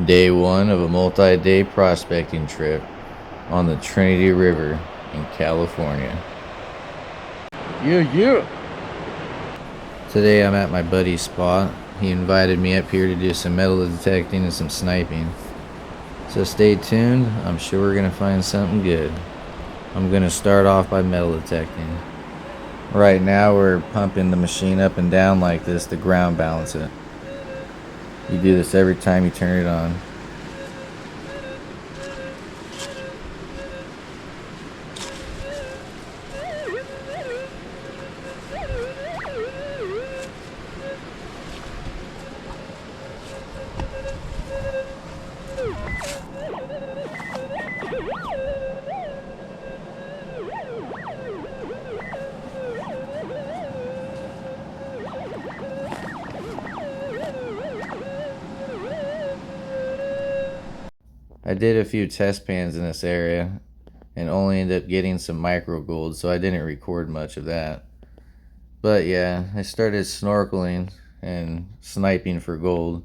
Day one of a multi-day prospecting trip on the Trinity River in California. Yeah. Today I'm at my buddy's spot. He invited me up here to do some metal detecting and some sniping. So stay tuned, I'm sure we're gonna find something good. I'm gonna start off by metal detecting. Right now we're pumping the machine up and down like this to ground balance it. You do this every time you turn it on. I did a few test pans in this area and only ended up getting some micro gold, so I didn't record much of that. But yeah, I started snorkeling and sniping for gold.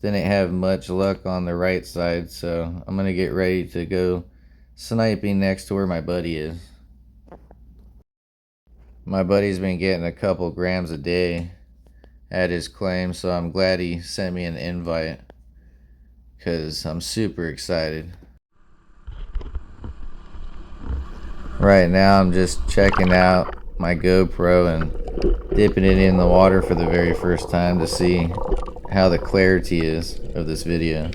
Didn't have much luck on the right side, so I'm gonna get ready to go sniping next to where my buddy is. My buddy's been getting a couple grams a day at his claim, so I'm glad he sent me an invite because I'm super excited. Right now I'm just checking out my GoPro and dipping it in the water for the very first time to see how the clarity is of this video.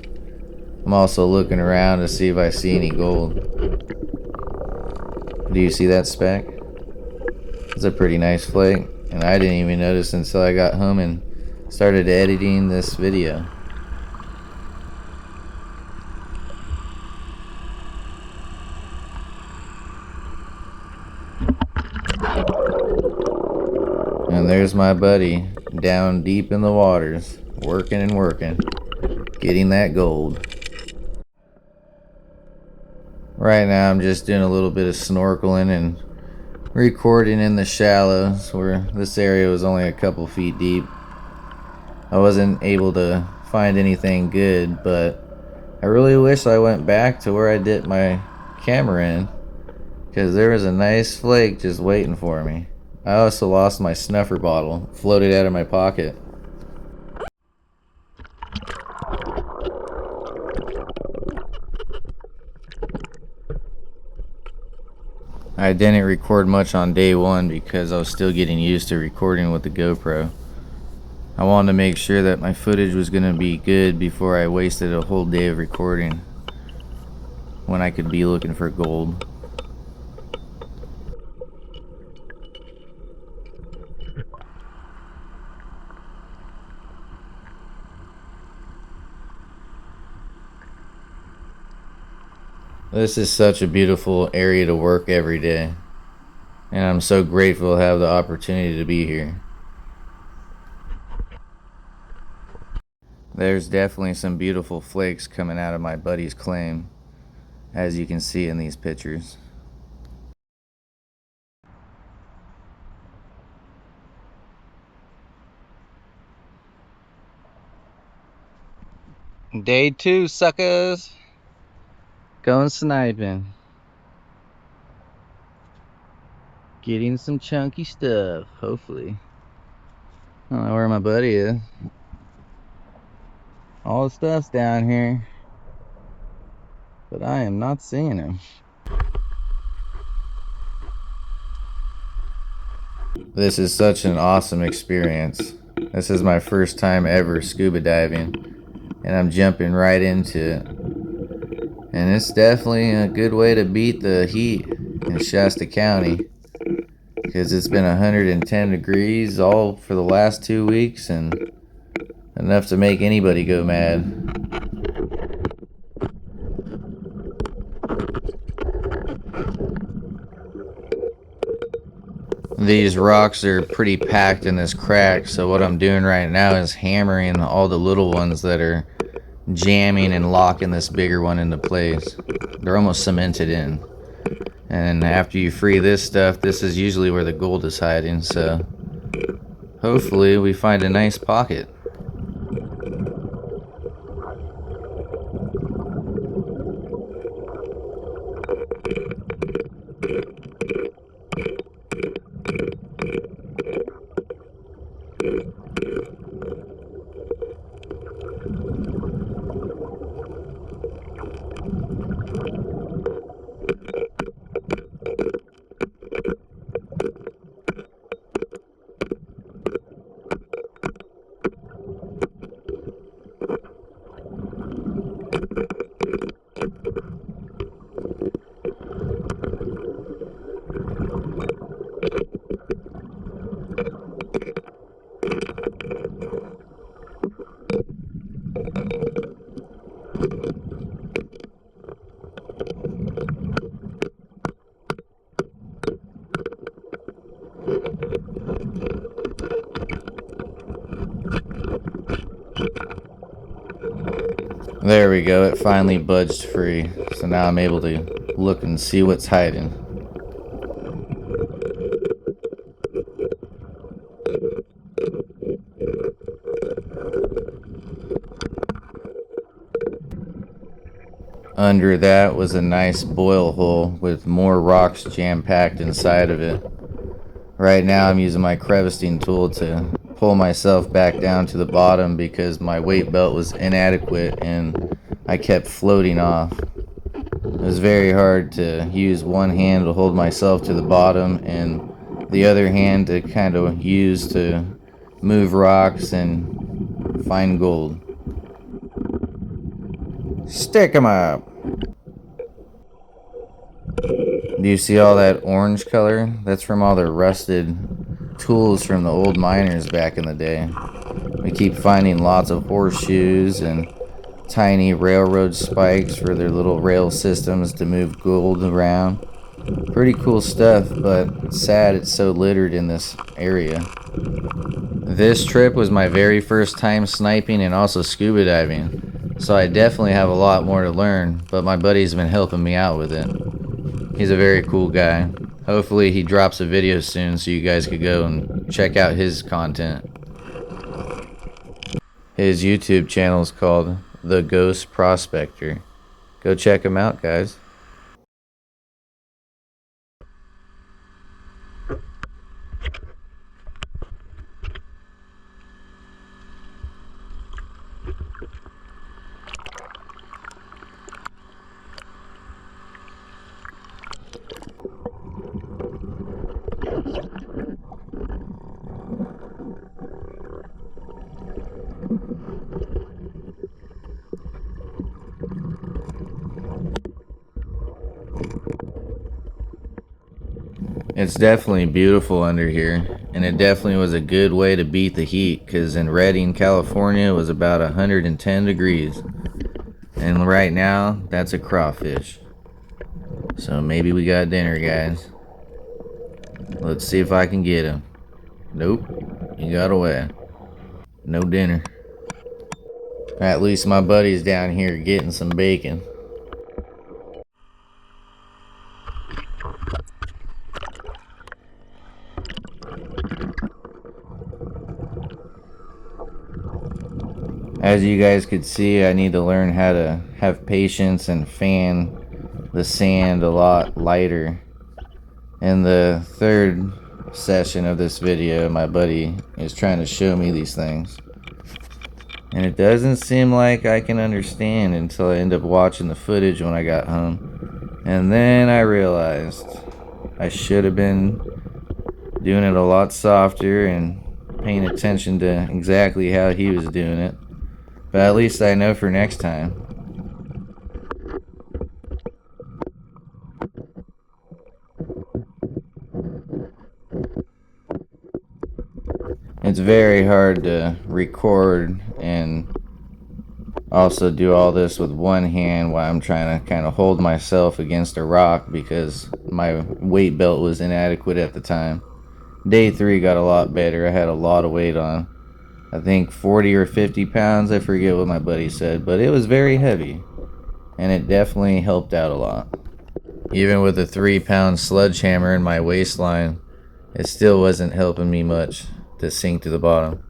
I'm also looking around to see if I see any gold. Do you see that speck? It's a pretty nice flake, and I didn't even notice until I got home and started editing this video. And there's my buddy down deep in the waters, working and working, getting that gold. Right now I'm just doing a little bit of snorkeling and recording in the shallows where this area was only a couple feet deep. I wasn't able to find anything good, but I really wish I went back to where I dipped my camera in, because there was a nice flake just waiting for me. I also lost my snuffer bottle, floated out of my pocket. I didn't record much on day one because I was still getting used to recording with the GoPro. I wanted to make sure that my footage was going to be good before I wasted a whole day of recording when I could be looking for gold. This is such a beautiful area to work every day, and I'm so grateful to have the opportunity to be here. There's definitely some beautiful flakes coming out of my buddy's claim, as you can see in these pictures. Day 2, suckers. Going sniping. Getting some chunky stuff, hopefully. I don't know where my buddy is. All the stuff's down here, but I am not seeing him. This is such an awesome experience. This is my first time ever scuba diving, and I'm jumping right into it. And it's definitely a good way to beat the heat in Shasta County, because it's been 110 degrees all for the last 2 weeks, and enough to make anybody go mad. These rocks are pretty packed in this crack, so what I'm doing right now is hammering all the little ones that are jamming and locking this bigger one into place. They're almost cemented in. And after you free this stuff, this is usually where the gold is hiding, so hopefully we find a nice pocket. There we go, it finally budged free. So now I'm able to look and see what's hiding. Under that was a nice boil hole with more rocks jam-packed inside of it. Right now I'm using my crevasting tool to pull myself back down to the bottom because my weight belt was inadequate and I kept floating off. It was very hard to use one hand to hold myself to the bottom and the other hand to kind of use to move rocks and find gold. Stick 'em up! Do you see all that orange color? That's from all the rusted tools from the old miners back in the day. We keep finding lots of horseshoes and tiny railroad spikes for their little rail systems to move gold around. Pretty cool stuff, but sad it's so littered in this area. This trip was my very first time sniping and also scuba diving, so I definitely have a lot more to learn, but my buddy's been helping me out with it. He's a very cool guy. Hopefully he drops a video soon so you guys could go and check out his content. His YouTube channel is called The Ghost Prospector. Go check him out, guys. It's definitely beautiful under here, and it definitely was a good way to beat the heat, because in Redding, California, it was about 110 degrees. And right now, that's a crawfish. So maybe we got dinner, guys. Let's see if I can get him. Nope, he got away. No dinner. At least my buddy's down here getting some bacon. As you guys could see, I need to learn how to have patience and fan the sand a lot lighter. In the third session of this video, my buddy is trying to show me these things. And it doesn't seem like I can understand until I end up watching the footage when I got home. And then I realized I should have been doing it a lot softer and paying attention to exactly how he was doing it. But at least I know for next time. It's very hard to record and also do all this with one hand while I'm trying to kind of hold myself against a rock because my weight belt was inadequate at the time. Day 3 got a lot better. I had a lot of weight on. I think 40 or 50 pounds, I forget what my buddy said, but it was very heavy, and it definitely helped out a lot. Even with a 3-pound sledgehammer in my waistline, it still wasn't helping me much to sink to the bottom.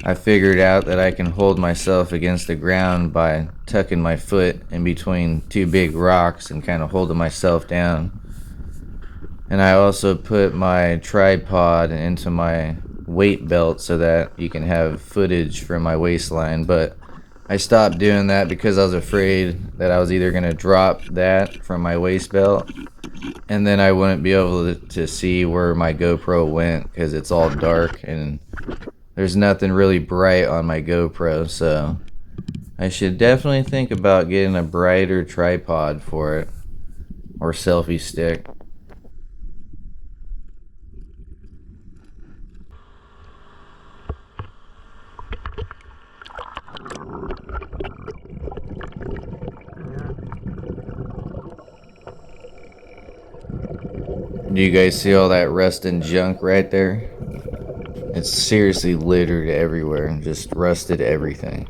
I figured out that I can hold myself against the ground by tucking my foot in between 2 big rocks and kind of holding myself down. And I also put my tripod into my weight belt so that you can have footage from my waistline, but I stopped doing that because I was afraid that I was either going to drop that from my waist belt And then I wouldn't be able to see where my GoPro went because it's all dark and there's nothing really bright on my GoPro. So I should definitely think about getting a brighter tripod for it, or selfie stick. Do you guys see all that rust and junk right there? It's seriously littered everywhere, just rusted everything.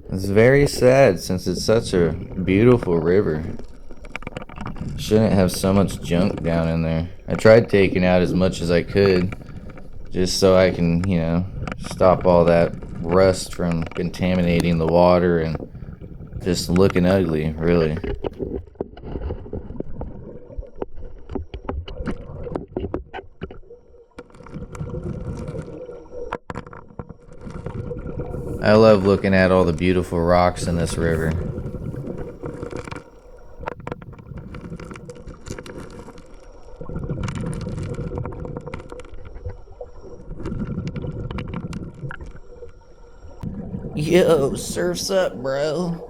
It's very sad since it's such a beautiful river. Shouldn't have so much junk down in there. I tried taking out as much as I could just so I can, stop all that rust from contaminating the water and just looking ugly, really. I love looking at all the beautiful rocks in this river. Yo, surf's up, bro.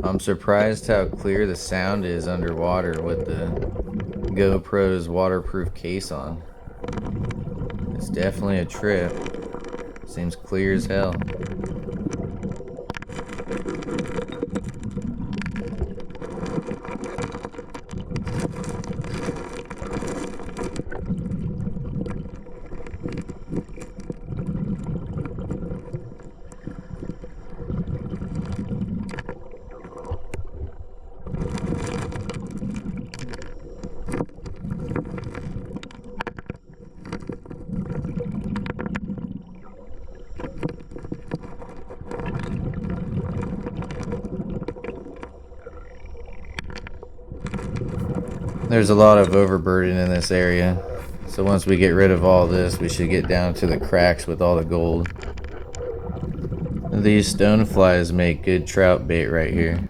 I'm surprised how clear the sound is underwater with the GoPro's waterproof case on. It's definitely a trip. Seems clear as hell. There's a lot of overburden in this area, so once we get rid of all this, we should get down to the cracks with all the gold. These stoneflies make good trout bait right here.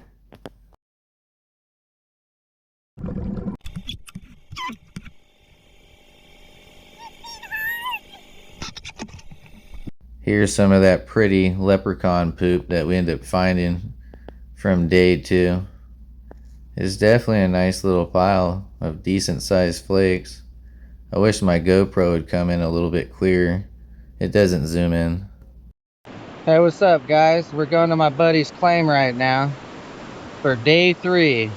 Here's some of that pretty leprechaun poop that we end up finding from day 2. It's definitely a nice little pile of decent sized flakes. I wish my GoPro would come in a little bit clearer. It doesn't zoom in. Hey, what's up, guys? We're going to my buddy's claim right now for day 3.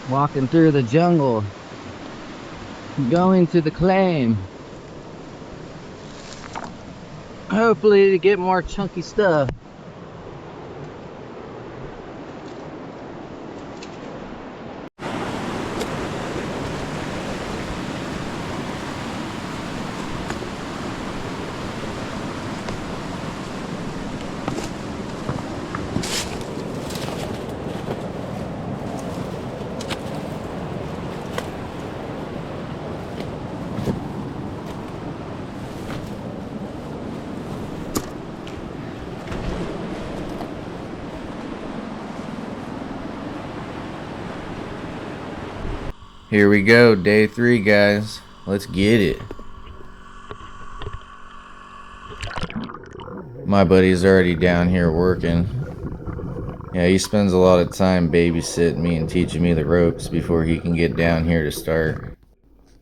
Walking through the jungle, going to the claim. Hopefully to get more chunky stuff. Here we go, day 3, guys. Let's get it. My buddy's already down here working. Yeah, he spends a lot of time babysitting me and teaching me the ropes before he can get down here to start.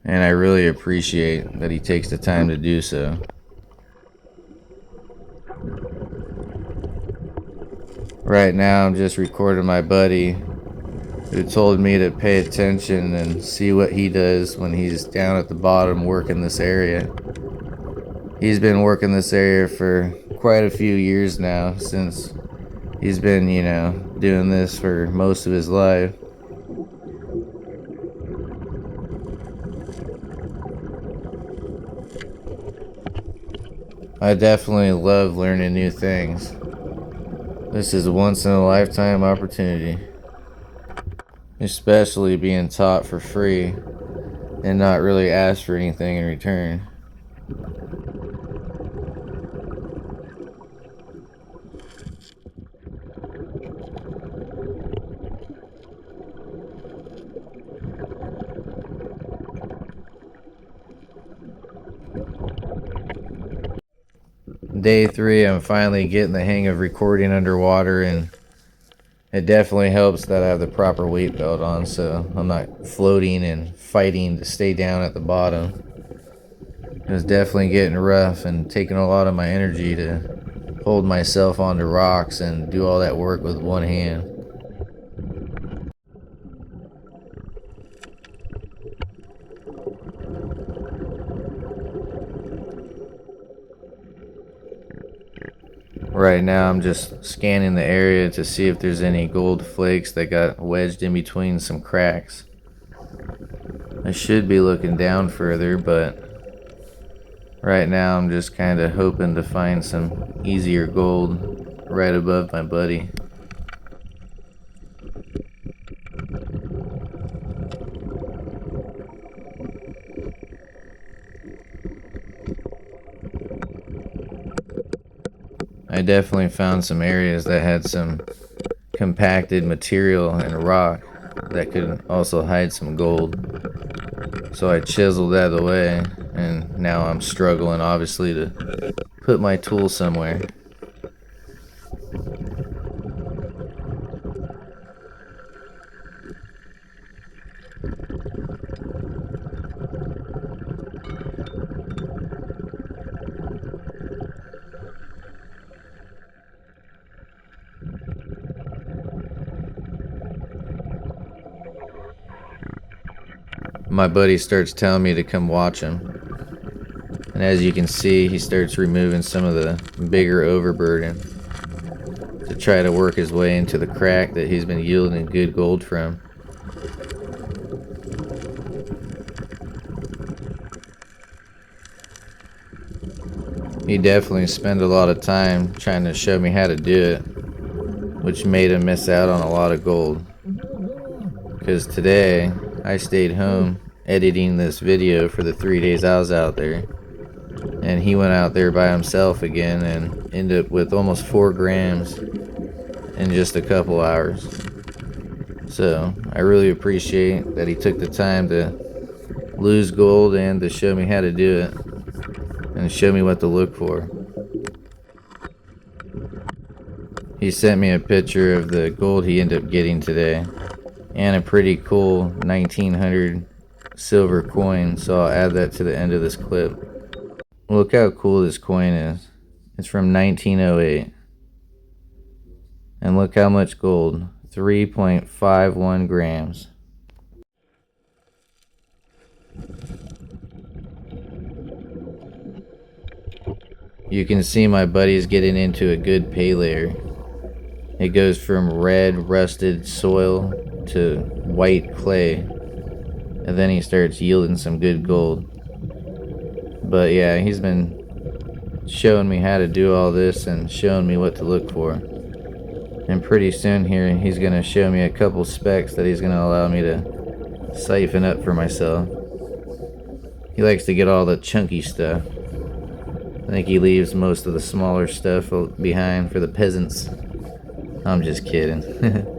And I really appreciate that he takes the time to do so. Right now, I'm just recording my buddy who told me to pay attention and see what he does when he's down at the bottom working this area. He's been working this area for quite a few years now, since he's been, doing this for most of his life. I definitely love learning new things. This is a once in a lifetime opportunity, especially being taught for free and not really ask for anything in return. Day 3, I'm finally getting the hang of recording underwater, and it definitely helps that I have the proper weight belt on, so I'm not floating and fighting to stay down at the bottom. It was definitely getting rough and taking a lot of my energy to hold myself onto rocks and do all that work with one hand. Right now I'm just scanning the area to see if there's any gold flakes that got wedged in between some cracks. I should be looking down further, but right now I'm just kind of hoping to find some easier gold right above my buddy. I definitely found some areas that had some compacted material and rock that could also hide some gold. So I chiseled that away, and now I'm struggling obviously to put my tool somewhere. My buddy starts telling me to come watch him. And as you can see, he starts removing some of the bigger overburden to try to work his way into the crack that he's been yielding good gold from. He definitely spent a lot of time trying to show me how to do it, which made him miss out on a lot of gold. Because today, I stayed home editing this video for the 3 days I was out there. And he went out there by himself again and ended up with almost 4 grams in just a couple hours. So I really appreciate that he took the time to lose gold and to show me how to do it and show me what to look for. He sent me a picture of the gold he ended up getting today and a pretty cool 1900 silver coin, so I'll add that to the end of this clip. Look how cool this coin is. It's from 1908. And look how much gold, 3.51 grams. You can see my buddy's getting into a good pay layer. It goes from red rusted soil to white clay, and then he starts yielding some good gold. But yeah, he's been showing me how to do all this and showing me what to look for. And pretty soon here, he's going to show me a couple specks that he's going to allow me to siphon up for myself. He likes to get all the chunky stuff. I think he leaves most of the smaller stuff behind for the peasants. I'm just kidding.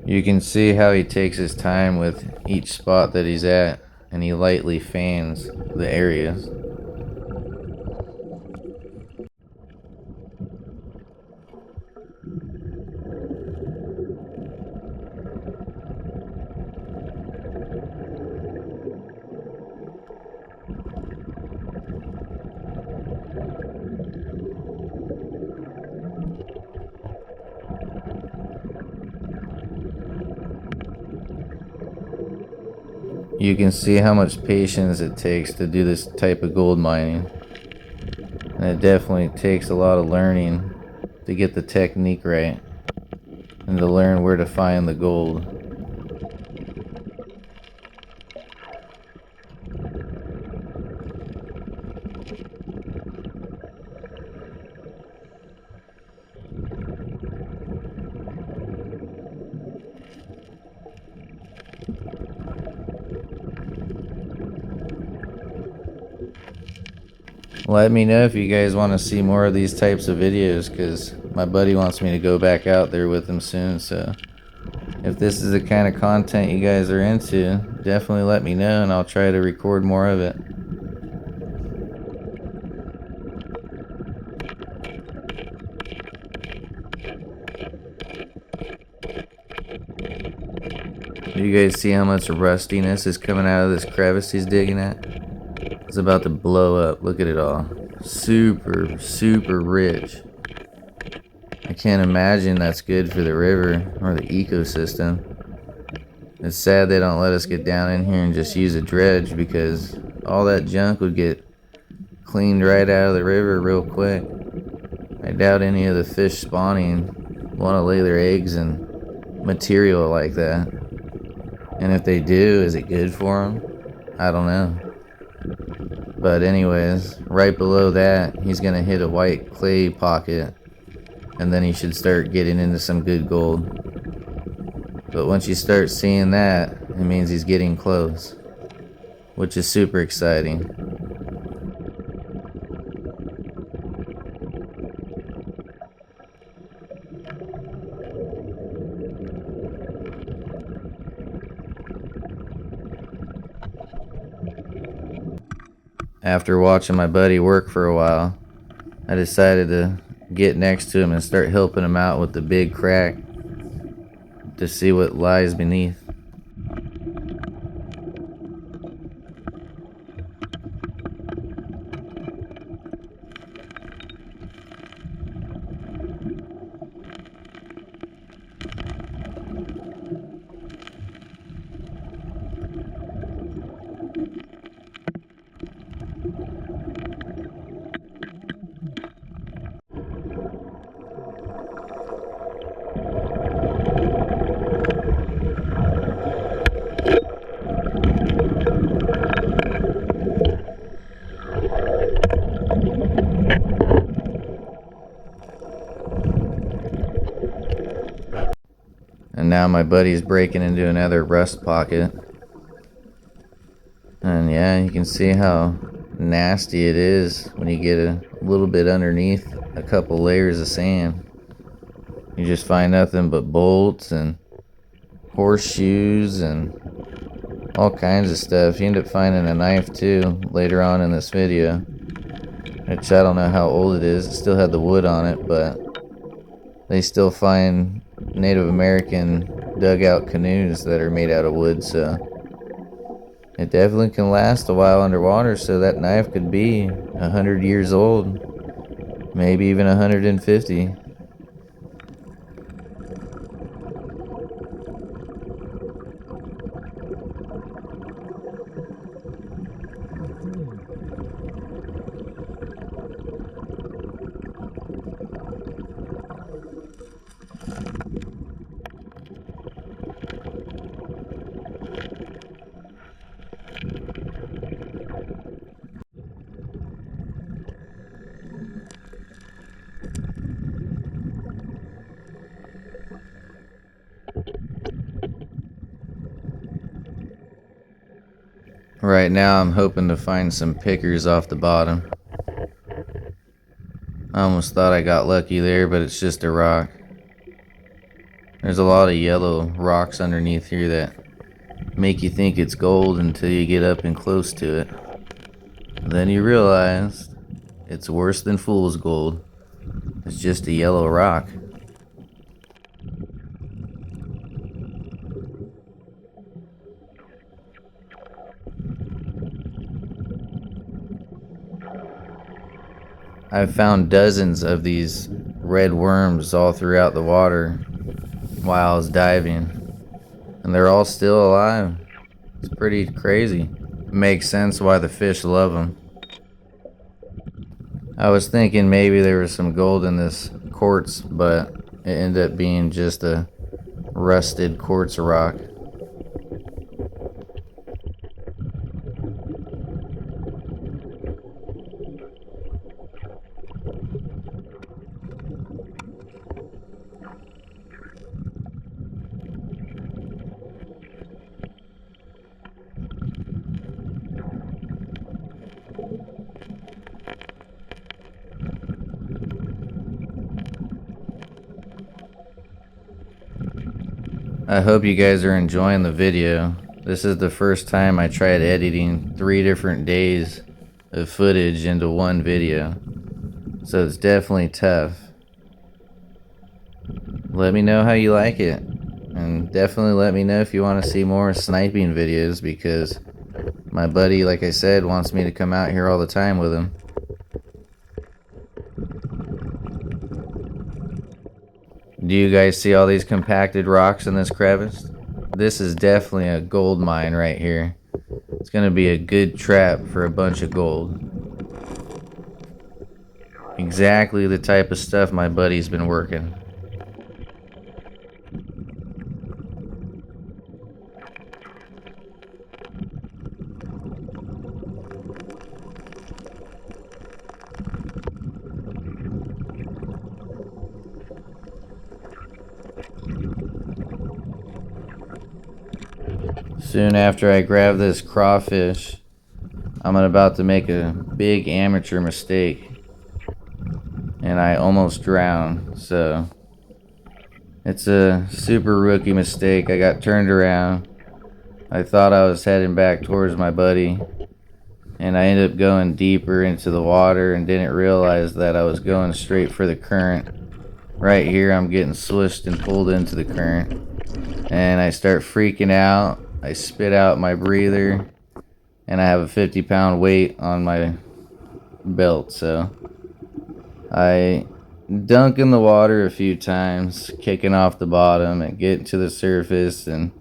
You can see how he takes his time with each spot that he's at, and he lightly fans the areas. You can see how much patience it takes to do this type of gold mining. And it definitely takes a lot of learning to get the technique right and to learn where to find the gold. Let me know if you guys want to see more of these types of videos, because my buddy wants me to go back out there with him soon. So if this is the kind of content you guys are into, definitely let me know and I'll try to record more of it. Do you guys see how much rustiness is coming out of this crevice he's digging at? It's about to blow up. Look at it all. Super, super rich. I can't imagine that's good for the river or the ecosystem. It's sad they don't let us get down in here and just use a dredge, because all that junk would get cleaned right out of the river real quick. I doubt any of the fish spawning want to lay their eggs in material like that. And if they do, is it good for them? I don't know. But anyways, right below that, he's going to hit a white clay pocket, and then he should start getting into some good gold. But once you start seeing that, it means he's getting close, which is super exciting. After watching my buddy work for a while, I decided to get next to him and start helping him out with the big crack to see what lies beneath. And now my buddy's breaking into another rust pocket. And yeah, you can see how nasty it is when you get a little bit underneath a couple layers of sand. You just find nothing but bolts and horseshoes and all kinds of stuff. You end up finding a knife too later on in this video, which I don't know how old it is. It still had the wood on it, but they still find Native American dugout canoes that are made out of wood, so it definitely can last a while underwater. So that knife could be 100 years old, maybe even 150. Right now I'm hoping to find some pickers off the bottom. I almost thought I got lucky there, but it's just a rock. There's a lot of yellow rocks underneath here that make you think it's gold until you get up and close to it. Then you realize it's worse than fool's gold. It's just a yellow rock. I've found dozens of these red worms all throughout the water while I was diving, and they're all still alive. It's pretty crazy. Makes sense why the fish love them. I was thinking maybe there was some gold in this quartz, but it ended up being just a rusted quartz rock. I hope you guys are enjoying the video. This is the first time I tried editing 3 different days of footage into one video, so it's definitely tough. Let me know how you like it, and definitely let me know if you want to see more sniping videos, because my buddy, like I said, wants me to come out here all the time with him. Do you guys see all these compacted rocks in this crevice? This is definitely a gold mine right here. It's gonna be a good trap for a bunch of gold. Exactly the type of stuff my buddy's been working. Soon after I grab this crawfish, I'm about to make a big amateur mistake, and I almost drown. So it's a super rookie mistake. I got turned around. I thought I was heading back towards my buddy, and I ended up going deeper into the water and didn't realize that I was going straight for the current. Right here I'm getting swished and pulled into the current, and I start freaking out. I spit out my breather, and I have a 50-pound weight on my belt, so I dunk in the water a few times, kicking off the bottom and getting to the surface, and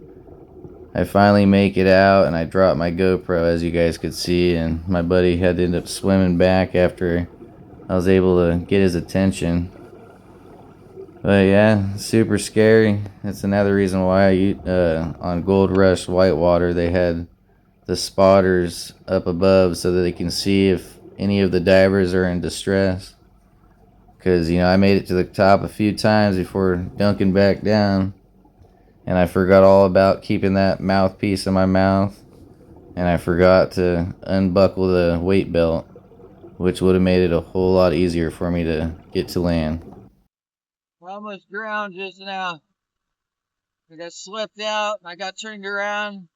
I finally make it out, and I drop my GoPro, as you guys could see, and my buddy had to end up swimming back after I was able to get his attention. But yeah, super scary. That's another reason why on Gold Rush Whitewater they had the spotters up above so that they can see if any of the divers are in distress. Because, I made it to the top a few times before dunking back down, and I forgot all about keeping that mouthpiece in my mouth, and I forgot to unbuckle the weight belt, which would have made it a whole lot easier for me to get to land. I almost drowned just now. I got swept out, and I got turned around,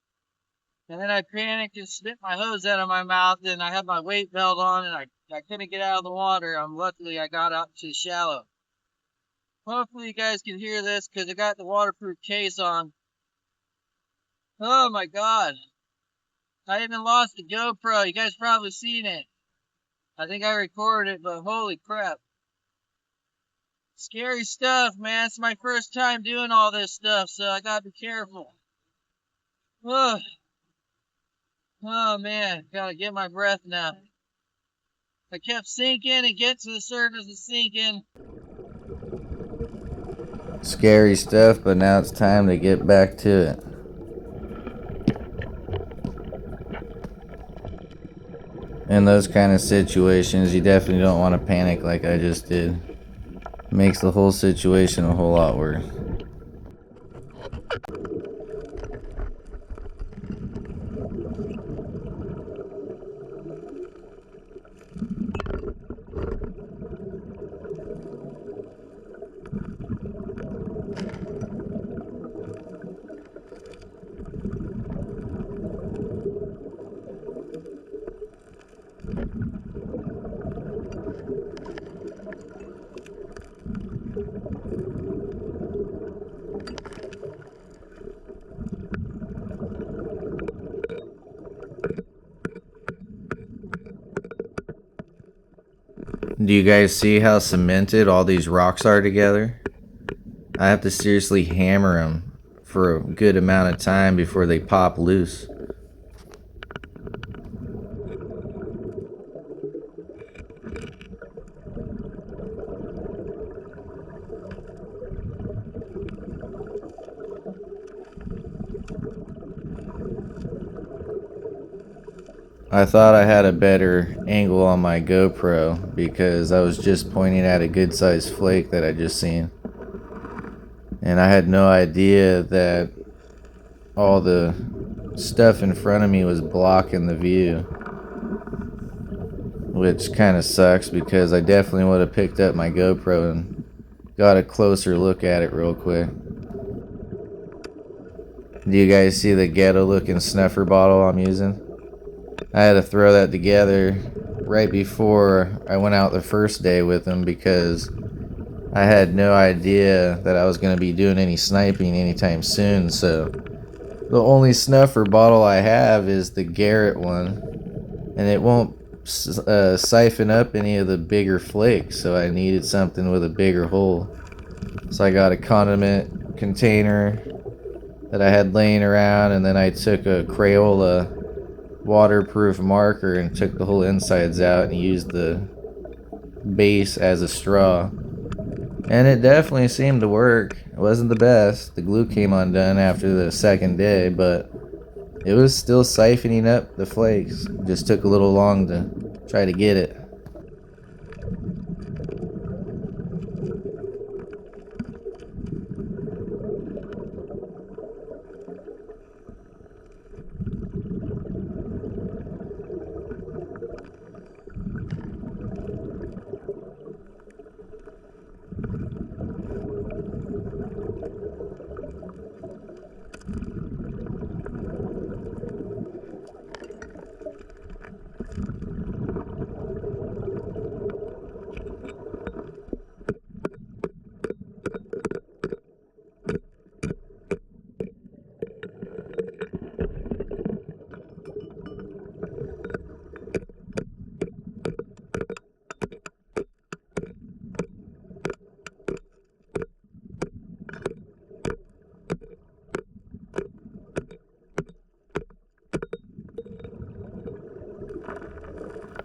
and then I panicked and spit my hose out of my mouth, and I had my weight belt on, and I couldn't get out of the water. Luckily I got out to shallow. Hopefully you guys can hear this, because I got the waterproof case on. Oh my god. I even lost the GoPro. You guys probably seen it. I think I recorded it, but holy crap. Scary stuff, man. It's my first time doing all this stuff, so I gotta be careful. Ugh. Oh man, gotta get my breath now. I kept sinking and getting to the surface and sinking. Scary stuff, but now it's time to get back to it. In those kind of situations, you definitely don't want to panic like I just did. It makes the whole situation a whole lot worse. Do you guys see how cemented all these rocks are together? I have to seriously hammer them for a good amount of time before they pop loose. I thought I had a better angle on my GoPro because I was just pointing at a good sized flake that I just seen. And I had no idea that all the stuff in front of me was blocking the view, which kind of sucks because I definitely would have picked up my GoPro and got a closer look at it real quick. Do you guys see the ghetto looking snuffer bottle I'm using? I had to throw that together right before I went out the first day with them because I had no idea that I was going to be doing any sniping anytime soon. So the only snuffer bottle I have is the Garrett one, and it won't siphon up any of the bigger flakes, so I needed something with a bigger hole. So I got a condiment container that I had laying around, and then I took a Crayola waterproof marker and took the whole insides out and used the base as a straw. And it definitely seemed to work. It wasn't the best. The glue came undone after the second day, but it was still siphoning up the flakes. Just took a little long to try to get it.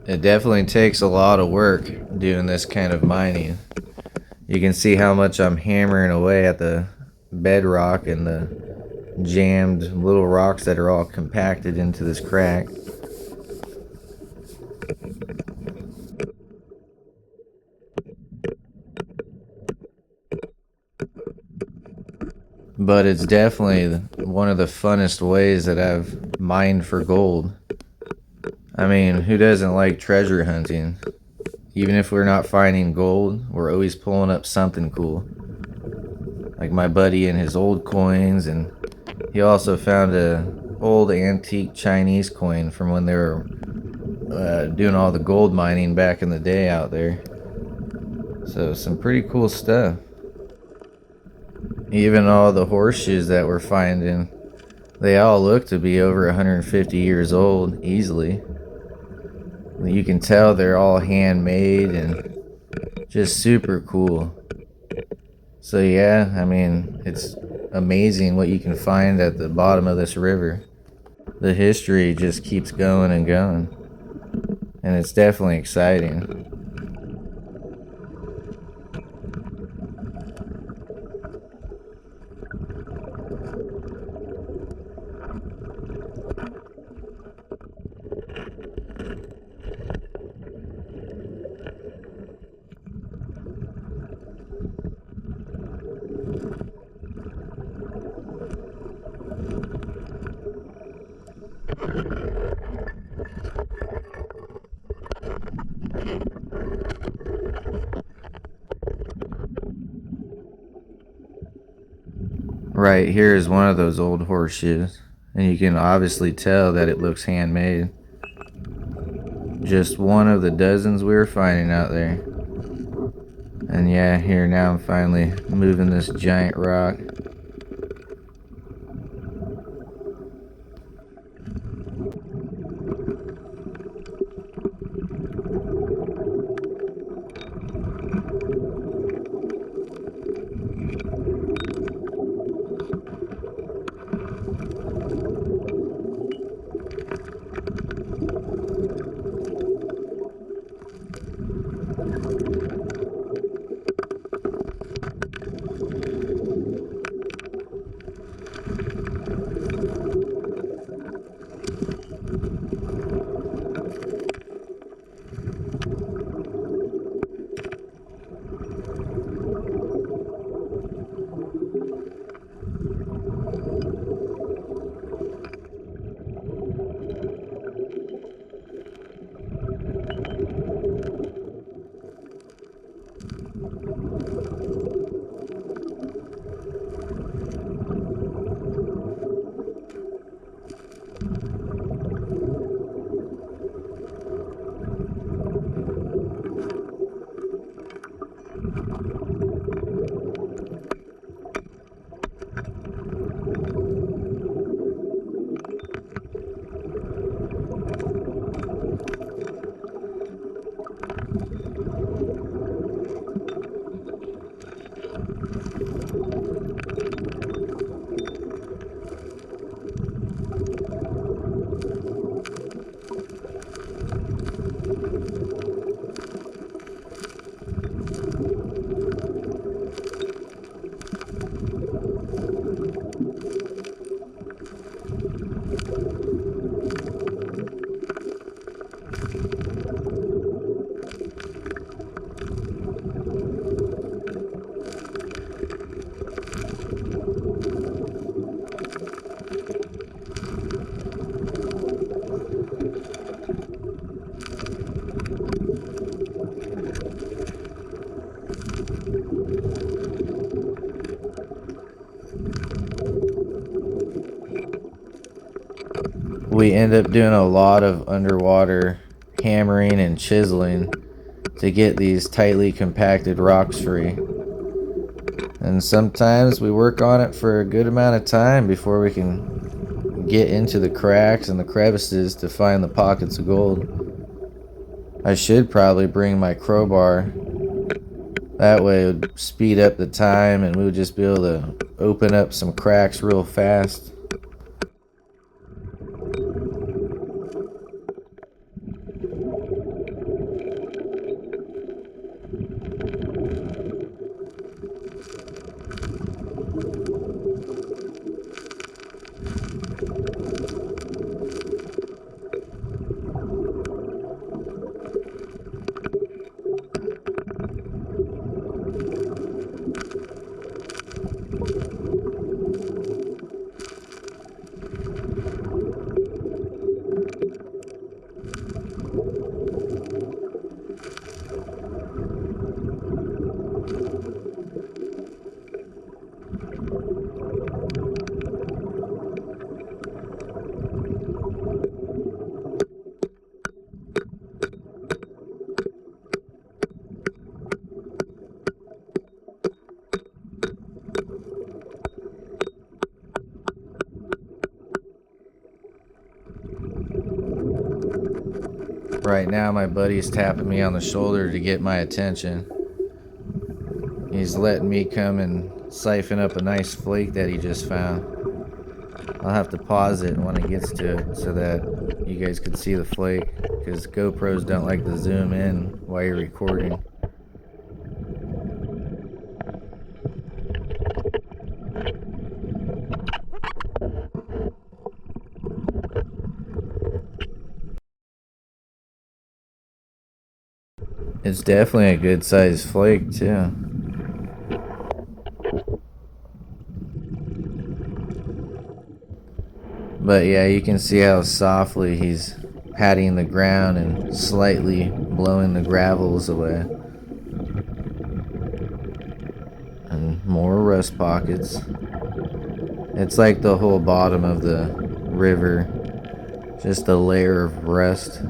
It definitely takes a lot of work doing this kind of mining. You can see how much I'm hammering away at the bedrock and the jammed little rocks that are all compacted into this crack. But it's definitely one of the funnest ways that I've mined for gold. I mean, who doesn't like treasure hunting? Even if we're not finding gold, we're always pulling up something cool. Like my buddy and his old coins, and he also found a old antique Chinese coin from when they were doing all the gold mining back in the day out there. So some pretty cool stuff. Even all the horseshoes that we're finding, they all look to be over 150 years old easily. You can tell they're all handmade and just super cool. So yeah, I mean, it's amazing what you can find at the bottom of this river. The history just keeps going and going, and it's definitely exciting. Right here is one of those old horseshoes, and you can obviously tell that it looks handmade. Just one of the dozens we were finding out there. And yeah, here now I'm finally moving this giant rock. we end up doing a lot of underwater hammering and chiseling to get these tightly compacted rocks free. And sometimes we work on it for a good amount of time before we can get into the cracks and the crevices to find the pockets of gold. I should probably bring my crowbar. That way it would speed up the time and we would just be able to open up some cracks real fast. Right now my buddy's tapping me on the shoulder to get my attention. He's letting me come and siphon up a nice flake that he just found. I'll have to pause it when it gets to it so that you guys can see the flake, because GoPros don't like to zoom in while you're recording. It's definitely a good sized flake too. But yeah, you can see how softly he's patting the ground and slightly blowing the gravels away. And more rust pockets. It's like the whole bottom of the river, just a layer of rust.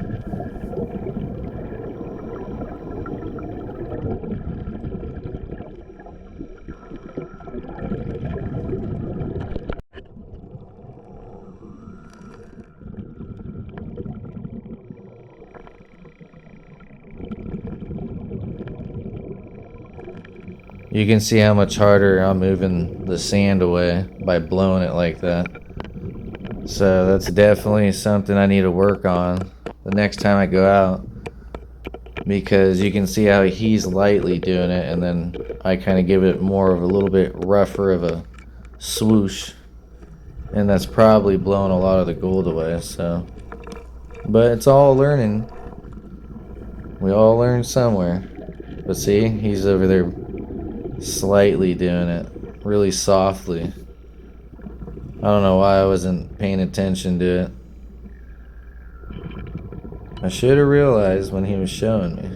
You can see how much harder I'm moving the sand away by blowing it like that. So that's definitely something I need to work on the next time I go out, because you can see how he's lightly doing it and then I kind of give it more of a little bit rougher of a swoosh, and that's probably blowing a lot of the gold away. So, but it's all learning. We all learn somewhere. But see, he's over there slightly doing it really softly. I don't know why I wasn't paying attention to it. I should have realized when he was showing me.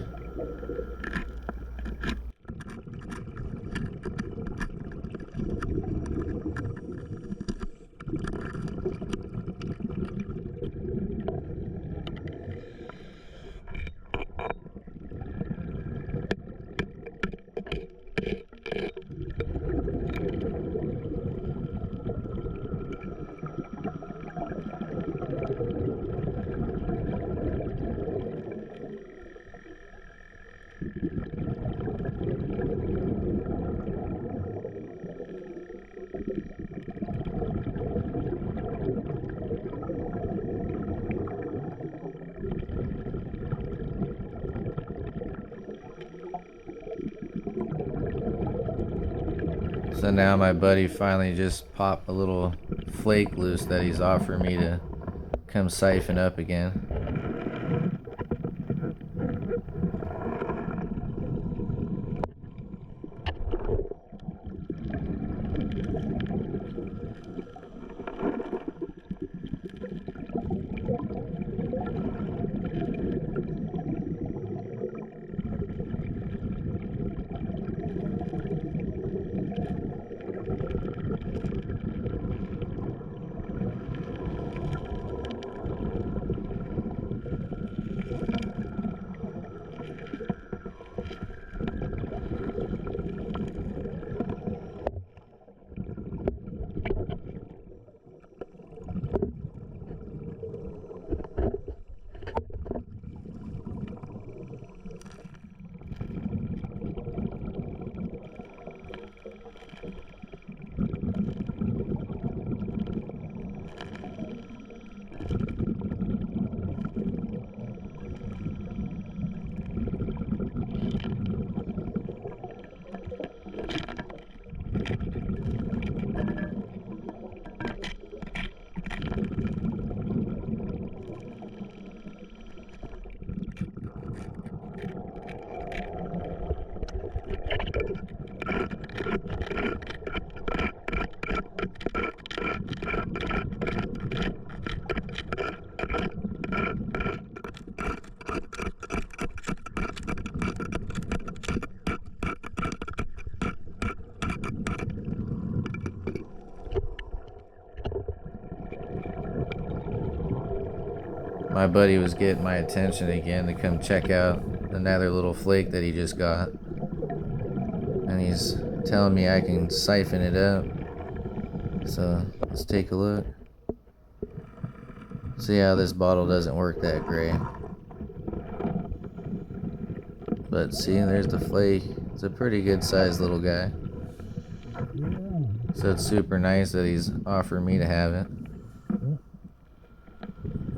So now my buddy finally just popped a little flake loose that he's offering me to come siphon up again. my buddy was getting my attention again to come check out another little flake that he just got. And he's telling me I can siphon it up. So let's take a look. See how this bottle doesn't work that great. But see, there's the flake. It's a pretty good sized little guy. So it's super nice that he's offering me to have it.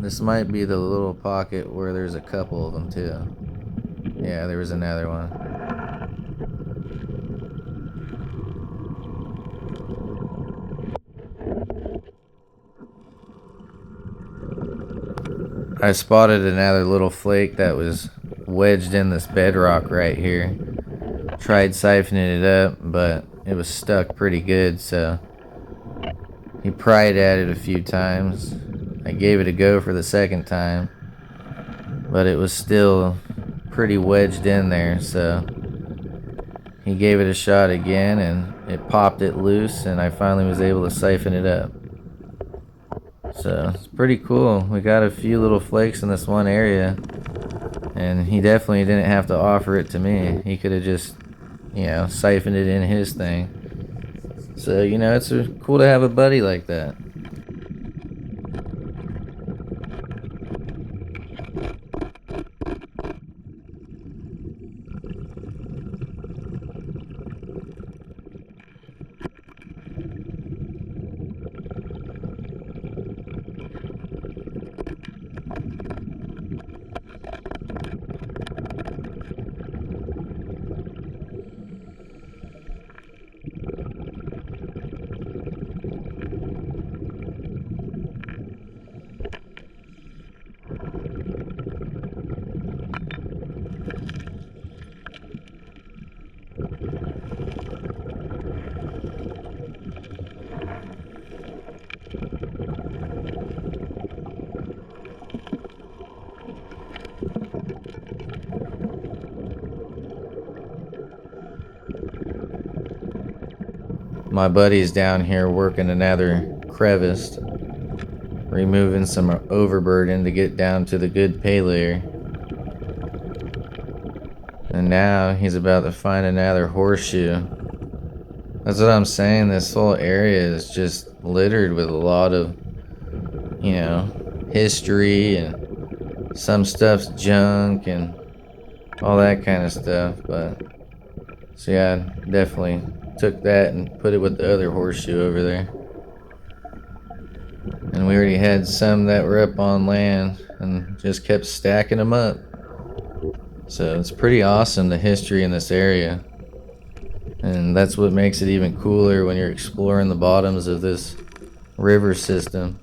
This might be the little pocket where there's a couple of them too. Yeah, there was another one. I spotted another little flake that was wedged in this bedrock right here. Tried siphoning it up, but it was stuck pretty good, so he pried at it a few times. I gave it a go for the second time, but it was still pretty wedged in there, so he gave it a shot again and it popped it loose, and I finally was able to siphon it up. So it's pretty cool. We got a few little flakes in this one area, and he definitely didn't have to offer it to me. He could have just, siphoned it in his thing. So, it's cool to have a buddy like that. My buddy's down here working another crevice, removing some overburden to get down to the good pay layer. And now he's about to find another horseshoe. That's what I'm saying. This whole area is just littered with a lot of, history, and some stuff's junk and all that kind of stuff. But so yeah, I definitely took that and put it with the other horseshoe over there. And we already had some that were up on land and just kept stacking them up. So it's pretty awesome, the history in this area. And that's what makes it even cooler when you're exploring the bottoms of this river system.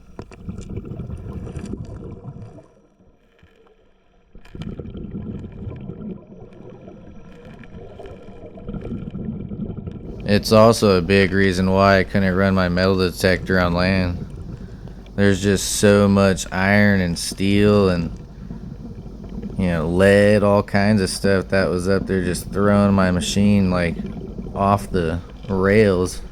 It's also a big reason why I couldn't run my metal detector on land. There's just so much iron and steel and lead, all kinds of stuff that was up there just throwing my machine like off the rails.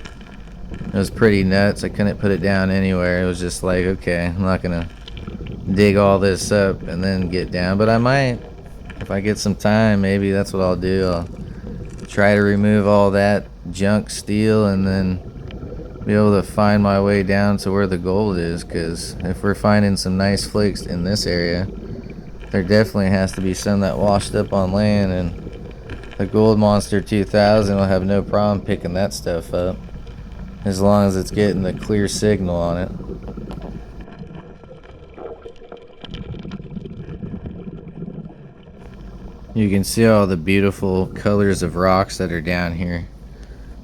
It was pretty nuts. I couldn't put it down anywhere. It was just like, okay, I'm not gonna dig all this up and then get down, but I might. If I get some time, maybe that's what I'll do. I'll try to remove all that junk steel and then be able to find my way down to where the gold is, because if we're finding some nice flakes in this area, there definitely has to be some that washed up on land, and the Gold Monster 2000 will have no problem picking that stuff up as long as it's getting the clear signal on it. You can see all the beautiful colors of rocks that are down here.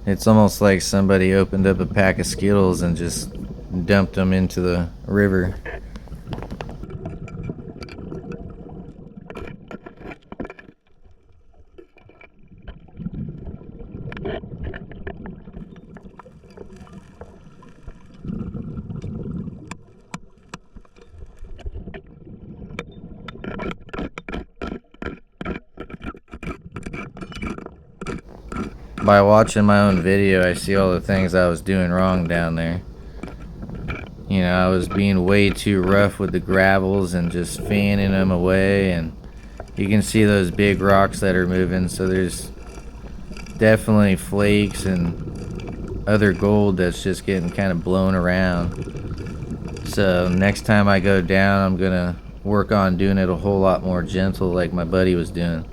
It's almost like somebody opened up a pack of Skittles and just dumped them into the river. By watching my own video, I see all the things I was doing wrong down there. You know, I was being way too rough with the gravels and just fanning them away, and you can see those big rocks that are moving, so there's definitely flakes and other gold that's just getting kind of blown around. So next time I go down, I'm gonna work on doing it a whole lot more gentle like my buddy was doing.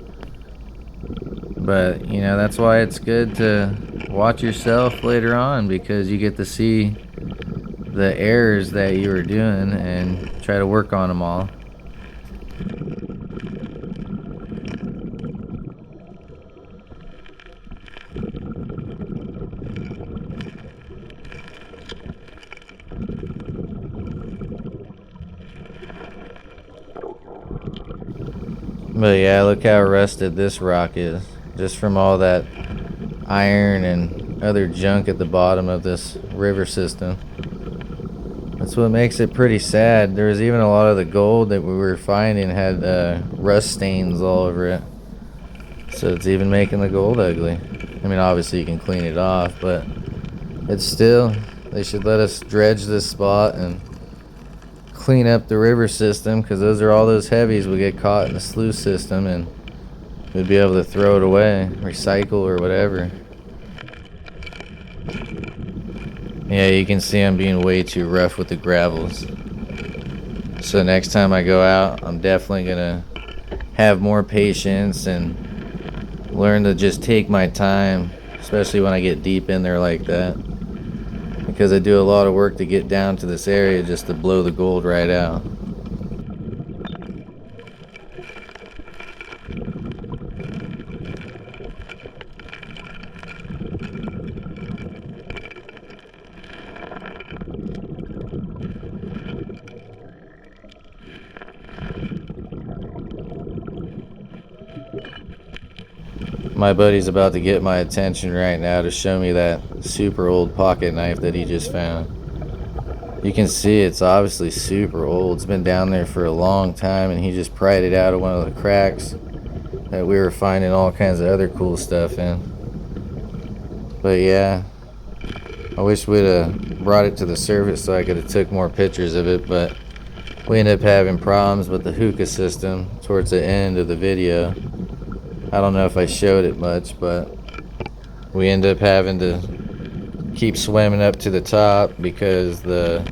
But you know, that's why it's good to watch yourself later on, because you get to see the errors that you were doing and try to work on them all. But yeah, look how rusted this rock is, just from all that iron and other junk at the bottom of this river system. That's what makes it pretty sad. There was even a lot of the gold that we were finding had rust stains all over it. So it's even making the gold ugly. I mean, obviously you can clean it off, but it's still, they should let us dredge this spot and clean up the river system, because those are all those heavies we get caught in the sluice system, and we'd be able to throw it away, recycle or whatever. Yeah, you can see I'm being way too rough with the gravels. So next time I go out, I'm definitely gonna have more patience and learn to just take my time, especially when I get deep in there like that, because I do a lot of work to get down to this area just to blow the gold right out. My buddy's about to get my attention right now to show me that super old pocket knife that he just found. You can see it's obviously super old. It's been down there for a long time, and he just pried it out of one of the cracks that we were finding all kinds of other cool stuff in. But yeah, I wish we'd have brought it to the surface so I could have took more pictures of it, but we ended up having problems with the hookah system towards the end of the video. I don't know if I showed it much, but we ended up having to keep swimming up to the top because the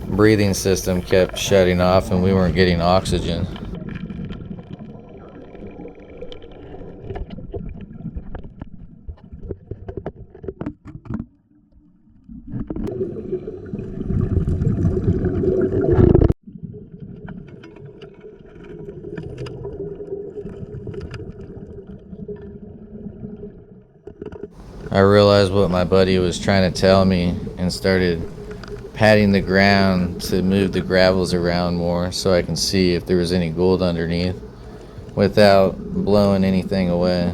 breathing system kept shutting off and we weren't getting oxygen. I realized what my buddy was trying to tell me and started patting the ground to move the gravels around more so I can see if there was any gold underneath without blowing anything away.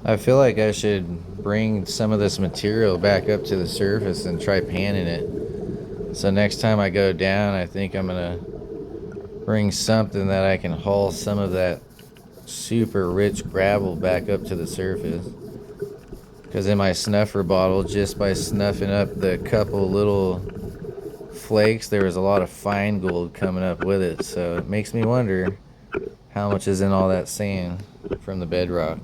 I feel like I should bring some of this material back up to the surface and try panning it. So next time I go down, I think I'm gonna bring something that I can haul some of that super rich gravel back up to the surface. Because in my snuffer bottle, just by snuffing up the couple little flakes, there was a lot of fine gold coming up with it. So it makes me wonder how much is in all that sand from the bedrock.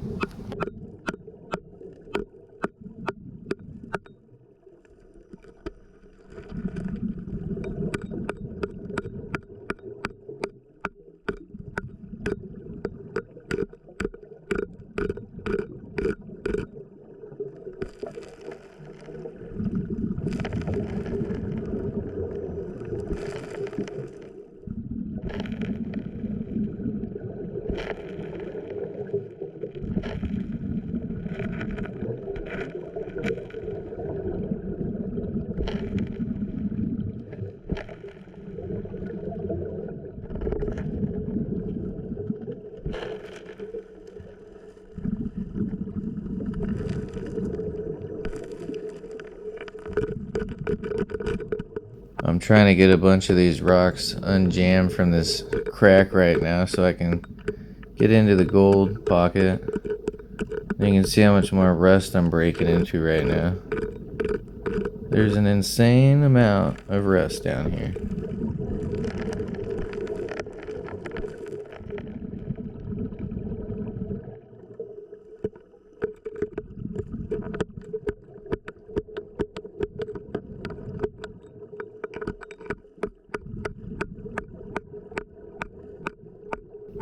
I'm trying to get a bunch of these rocks unjammed from this crack right now so I can get into the gold pocket. You can see how much more rust I'm breaking into right now. There's an insane amount of rust down here.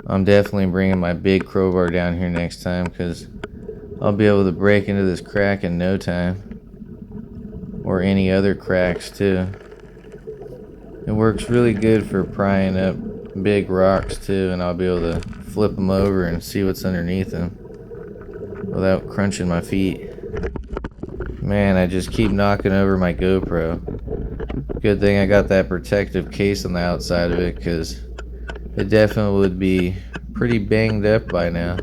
I'm definitely bringing my big crowbar down here next time because I'll be able to break into this crack in no time. Or any other cracks too. It works really good for prying up big rocks too, and I'll be able to flip them over and see what's underneath them without crunching my feet. Man, I just keep knocking over my GoPro. Good thing I got that protective case on the outside of it, because it definitely would be pretty banged up by now.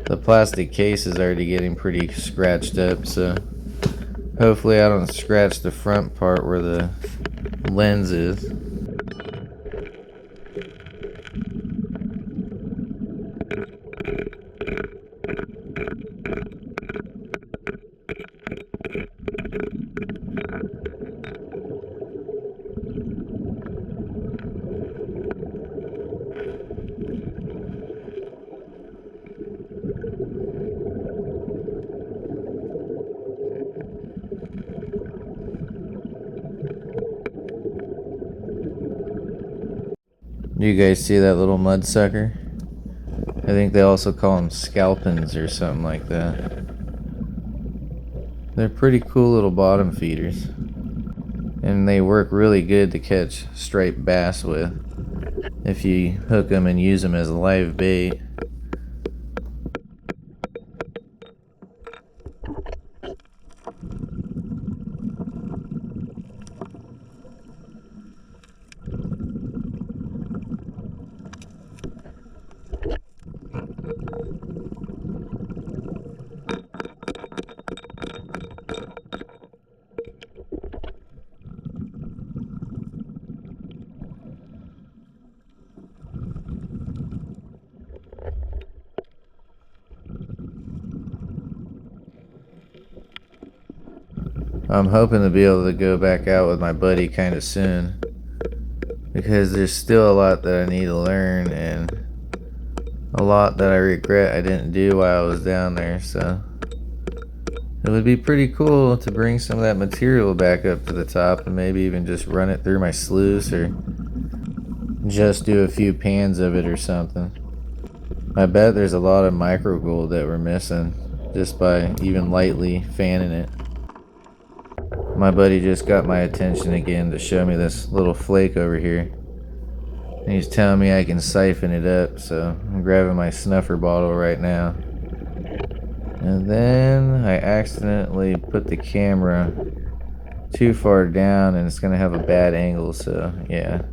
The plastic case is already getting pretty scratched up, so hopefully I don't scratch the front part where the lens is. Do you guys see that little mud sucker? I think they also call them scalpins or something like that. They're pretty cool little bottom feeders. And they work really good to catch striped bass with if you hook them and use them as a live bait. I'm hoping to be able to go back out with my buddy kind of soon, because there's still a lot that I need to learn and a lot that I regret I didn't do while I was down there. So it would be pretty cool to bring some of that material back up to the top and maybe even just run it through my sluice or just do a few pans of it or something. I bet there's a lot of micro gold that we're missing just by even lightly fanning it. My buddy just got my attention again to show me this little flake over here. And he's telling me I can siphon it up, so I'm grabbing my snuffer bottle right now. And then I accidentally put the camera too far down and it's gonna have a bad angle, so yeah.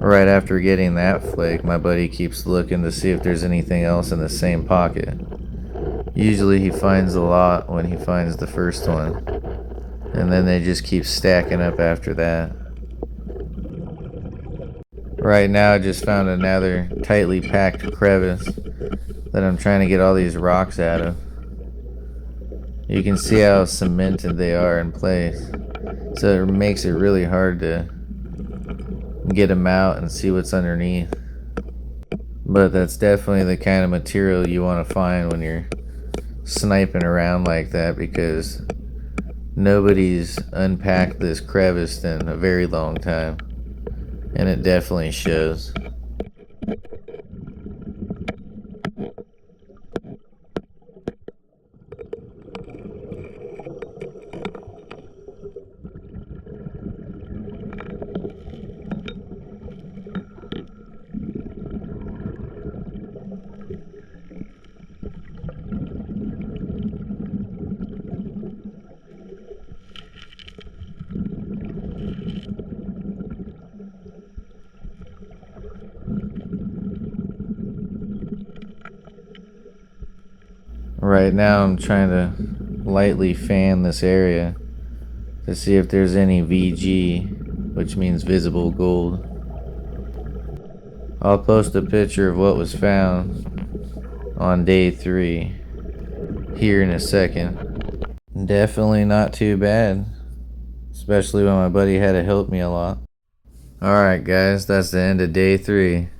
Right after getting that flake, my buddy keeps looking to see if there's anything else in the same pocket. Usually he finds a lot when he finds the first one, and then they just keep stacking up after that. Right now I just found another tightly packed crevice that I'm trying to get all these rocks out of. You can see how cemented they are in place, so it makes it really hard to get them out and see what's underneath. But that's definitely the kind of material you want to find when you're sniping around like that, because nobody's unpacked this crevice in a very long time, and it definitely shows. Alright, now I'm trying to lightly fan this area to see if there's any VG, which means visible gold. I'll post a picture of what was found on day 3 here in a second. Definitely not too bad, especially when my buddy had to help me a lot. Alright guys, that's the end of day 3.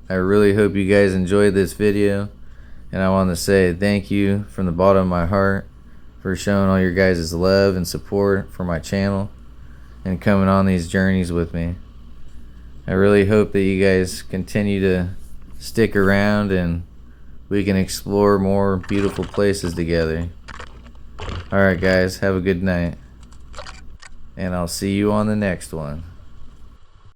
I really hope you guys enjoyed this video, and I want to say thank you from the bottom of my heart for showing all your guys' love and support for my channel and coming on these journeys with me. I really hope that you guys continue to stick around and we can explore more beautiful places together. Alright guys, have a good night, and I'll see you on the next one.